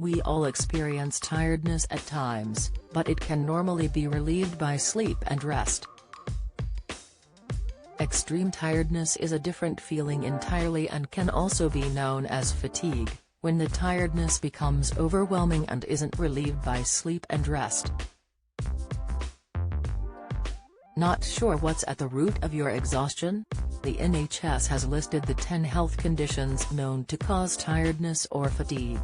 We all experience tiredness at times, but it can normally be relieved by sleep and rest. Extreme tiredness is a different feeling entirely and can also be known as fatigue, when the tiredness becomes overwhelming and isn't relieved by sleep and rest. Not sure what's at the root of your exhaustion? The NHS has listed the 10 health conditions known to cause tiredness or fatigue.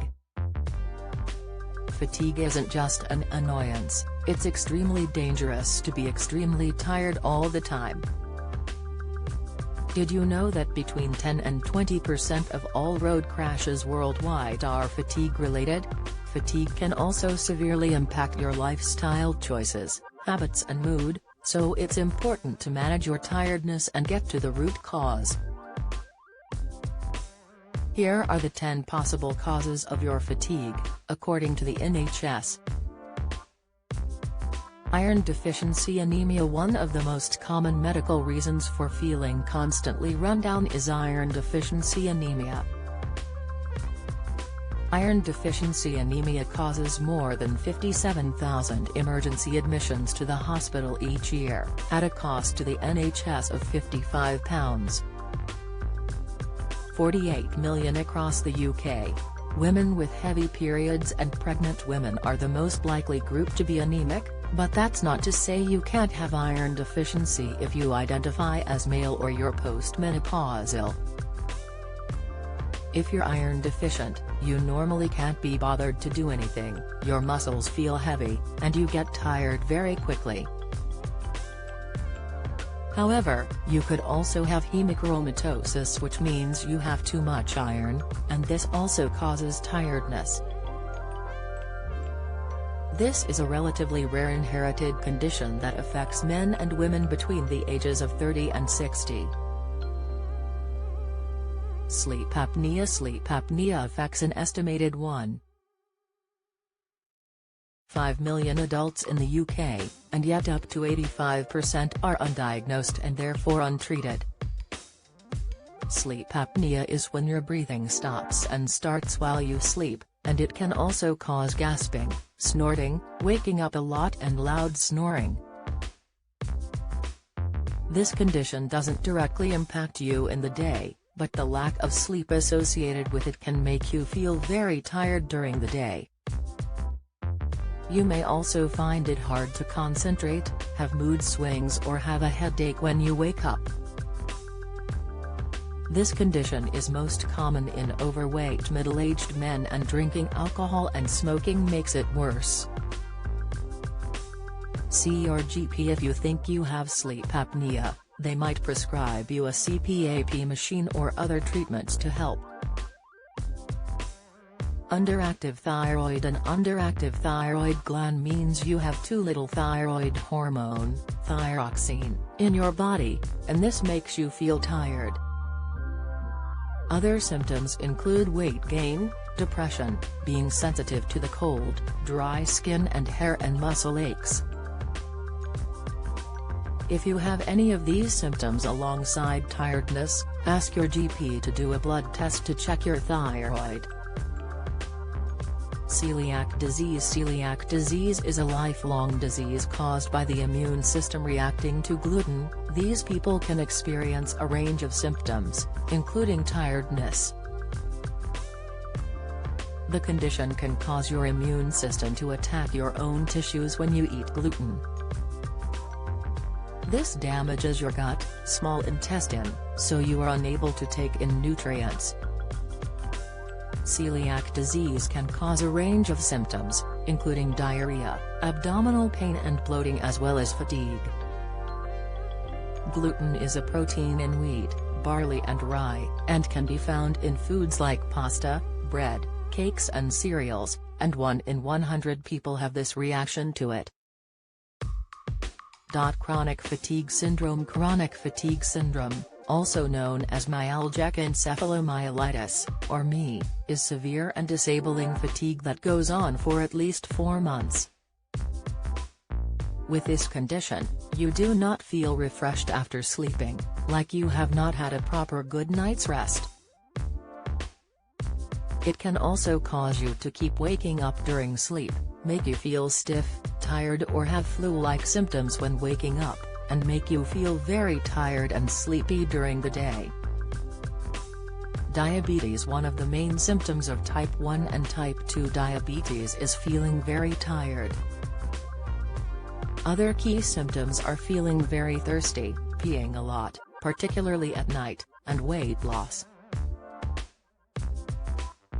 Fatigue isn't just an annoyance, it's extremely dangerous to be extremely tired all the time. Did you know that between 10 and 20% of all road crashes worldwide are fatigue-related? Fatigue can also severely impact your lifestyle choices, habits and mood, so it's important to manage your tiredness and get to the root cause. Here are the 10 possible causes of your fatigue, according to the NHS. Iron deficiency anemia. One of the most common medical reasons for feeling constantly run down is iron deficiency anemia. Iron deficiency anemia causes more than 57,000 emergency admissions to the hospital each year, at a cost to the NHS of £55. 48 million across the UK. Women with heavy periods and pregnant women are the most likely group to be anemic, but that's not to say you can't have iron deficiency if you identify as male or you're postmenopausal. If you're iron deficient, you normally can't be bothered to do anything, your muscles feel heavy, and you get tired very quickly. However, you could also have hemochromatosis, which means you have too much iron, and this also causes tiredness. This is a relatively rare inherited condition that affects men and women between the ages of 30 and 60. Sleep apnea. Sleep apnea affects an estimated 1.5 million adults in the UK, and yet up to 85% are undiagnosed and therefore untreated. Sleep apnea is when your breathing stops and starts while you sleep, and it can also cause gasping, snorting, waking up a lot and loud snoring. This condition doesn't directly impact you in the day, but the lack of sleep associated with it can make you feel very tired during the day. You may also find it hard to concentrate, have mood swings or have a headache when you wake up. This condition is most common in overweight middle-aged men, and drinking alcohol and smoking makes it worse. See your GP if you think you have sleep apnea. They might prescribe you a CPAP machine or other treatments to help. Underactive thyroid. An underactive thyroid gland means you have too little thyroid hormone, thyroxine, in your body, and this makes you feel tired. Other symptoms include weight gain, depression, being sensitive to the cold, dry skin and hair and muscle aches. If you have any of these symptoms alongside tiredness, ask your GP to do a blood test to check your thyroid. Celiac disease. Celiac disease is a lifelong disease caused by the immune system reacting to gluten. These people can experience a range of symptoms, including tiredness. The condition can cause your immune system to attack your own tissues when you eat gluten. This damages your gut, small intestine, so you are unable to take in nutrients. Celiac disease can cause a range of symptoms, including diarrhea, abdominal pain and bloating, as well as fatigue. Gluten is a protein in wheat, barley and rye, and can be found in foods like pasta, bread, cakes and cereals, and 1 in 100 people have this reaction to it. Chronic fatigue syndrome. Chronic fatigue syndrome, also known as myalgic encephalomyelitis, or ME, is severe and disabling fatigue that goes on for at least 4 months. With this condition, you do not feel refreshed after sleeping, like you have not had a proper good night's rest. It can also cause you to keep waking up during sleep, make you feel stiff, tired or have flu-like symptoms when waking up, and make you feel very tired and sleepy during the day. Diabetes. One of the main symptoms of type 1 and type 2 diabetes is feeling very tired. Other key symptoms are feeling very thirsty, peeing a lot, particularly at night, and weight loss.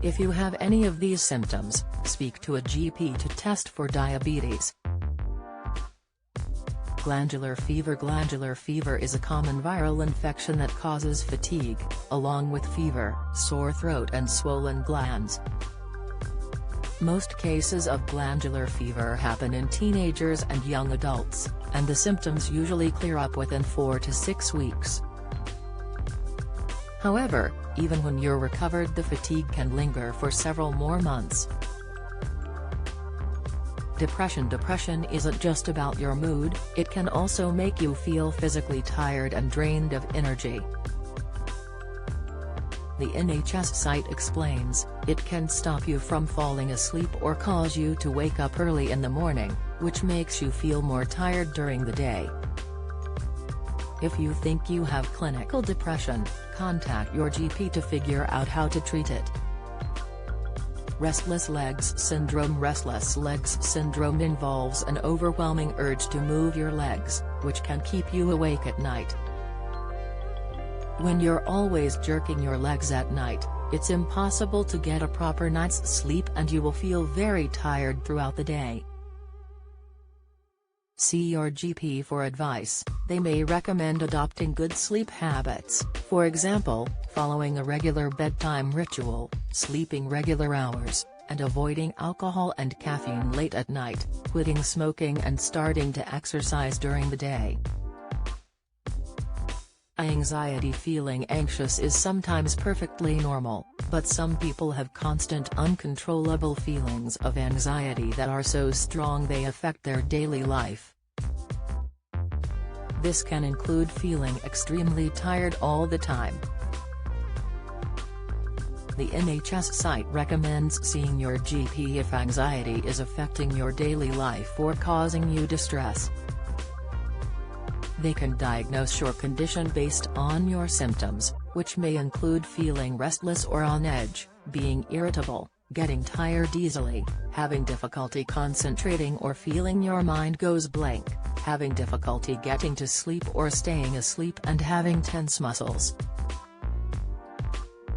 If you have any of these symptoms, speak to a GP to test for diabetes. Glandular fever. Glandular fever is a common viral infection that causes fatigue, along with fever, sore throat and swollen glands. Most cases of glandular fever happen in teenagers and young adults, and the symptoms usually clear up within 4 to 6 weeks. However, even when you're recovered, the fatigue can linger for several more months. Depression. Depression isn't just about your mood, it can also make you feel physically tired and drained of energy. The NHS site explains, it can stop you from falling asleep or cause you to wake up early in the morning, which makes you feel more tired during the day. If you think you have clinical depression, contact your GP to figure out how to treat it. Restless legs syndrome. Restless legs syndrome involves an overwhelming urge to move your legs, which can keep you awake at night. When you're always jerking your legs at night, it's impossible to get a proper night's sleep and you will feel very tired throughout the day. See your GP for advice. They may recommend adopting good sleep habits, for example, following a regular bedtime ritual, sleeping regular hours, and avoiding alcohol and caffeine late at night, quitting smoking and starting to exercise during the day. Anxiety. Feeling anxious is sometimes perfectly normal, but some people have constant uncontrollable feelings of anxiety that are so strong they affect their daily life. This can include feeling extremely tired all the time. The NHS site recommends seeing your GP if anxiety is affecting your daily life or causing you distress. They can diagnose your condition based on your symptoms, which may include feeling restless or on edge, being irritable, getting tired easily, having difficulty concentrating or feeling your mind goes blank, having difficulty getting to sleep or staying asleep and having tense muscles.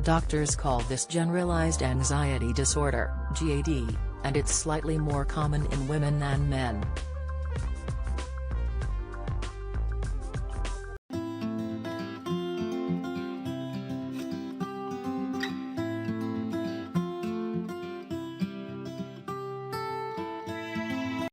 Doctors call this generalized anxiety disorder, GAD, and it's slightly more common in women than men.